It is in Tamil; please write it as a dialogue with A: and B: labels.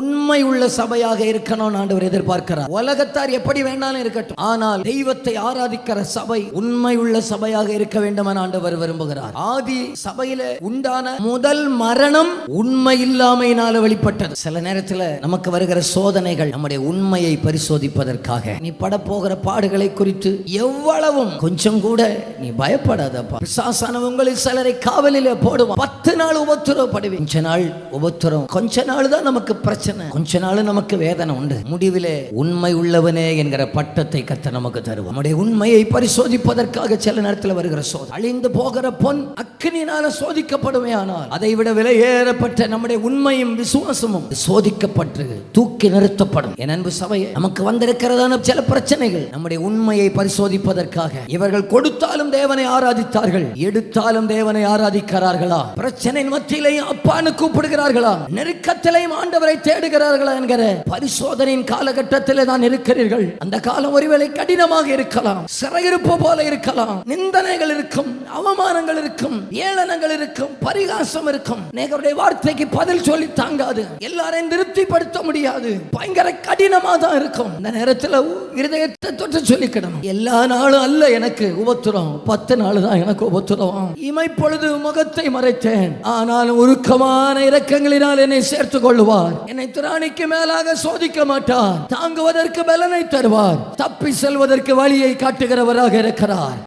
A: உண்மை உள்ள சபையாக இருக்கணும் ஆண்டவர் எதிர்பார்க்கிறார். உலகத்தார் எப்படி வேணாலும் இருக்கட்டும், ஆனால் தெய்வத்தை ஆராதிக்கிற சபை உண்மை உள்ள சபையாக இருக்க வேண்டும் என ஆண்டவர் விரும்புகிறார். ஆதி சபையில உண்டான முதல் மரணம் உண்மை இல்லாமையினால வெளிப்பட்டது. சில நேரத்தில் நமக்கு வருகிற சோதனைகள் நம்முடைய உண்மையை பரிசோதிப்பதற்காக. நீ படப்போகிற பாடுகளை குறித்து எவ்வளவும் கொஞ்சம் கூட நீ பயப்படாதப்பா. பிசாசானவன் உங்களில் சிலரை காவலிலே போடுவான். 10 நாள் உபத்திரவப்படுவேன். கொஞ்ச நாள் உபத்திரம், கொஞ்ச நாள் தான் நமக்கு பிரச்சனை, கொஞ்ச நாள் நமக்கு வேதனை உண்டு. முடிவிலே உண்மை உள்ளவனே என்கிற பட்டத்தை கர்த்தர் நமக்கு தருவார். நம்முடைய உண்மையை பரிசோதிப்பதற்காக சில நேரத்தில் வருகிற சோதனை. அழிந்து போகிற பொன் அக்கினியினால சோதிக்கப்படுமே, ஆனால் அதை விட விலையேறப்பட்ட நம்முடைய உண்மையும் விசுவாசமும் சோதிக்கப்பட்டு தூக்கி நிறுத்தப்படும். என் அன்பு சபையே, நமக்கு வந்திருக்கிறதான சில பிரச்சனைகள் நம்முடைய உண்மையை பரிசோதிப்பதற்காக. இவர்கள் கொடுத்தாலும் தேவனை ஆராதித்தார்கள், எடுத்தாலும் தேவனை ஆராதிக்கிறார்களா? பிரச்சனையின் மத்தியிலையும் அப்பான்னு கூப்பிடுகிறார்களா? நெருக்கத்திலையும் ஆண்டவரை தேடுகிறார்களா என்கிற பரிசோதனையின் காலகட்டத்தில் தான் இருக்கிறீர்கள். அந்த காலம் ஒருவேளை கடினமாக இருக்கலாம், சிறையிருப்பு போல இருக்கலாம், நிந்தனைகள் இருக்கும், அவமானங்கள் இருக்கும், ஏளனங்கள் இருக்கும், பரிகாசம் இருக்கும். நேகருடைய வார்த்தைக்கு பதில் சொல்லி தாங்காது, எல்லாரையும் திருப்திப்படுத்த முடியாது, பயங்கர கடினமா தான் இருக்கும். இந்த நேரத்தில் இருதயத்தை தொட்டு சொல்லிக்கணும், எல்லா நாளும் அல்ல எனக்கு உபத்திரம், 10 நாள் தான் எனக்கு உபத்திரம். இமைப்பொழுது முகத்தை மறைத்தேன், ஆனால் உருக்கமான இரக்கங்களினால் என்னை சேர்த்துக் கொள்ளுவார். என்னை திராணிக்கு மேலாக சோதிக்க மாட்டார், தாங்குவதற்கு பலனை தருவார், தப்பி செல்வதற்கு வழியை காட்டுகிறவராக இருக்கிறார்.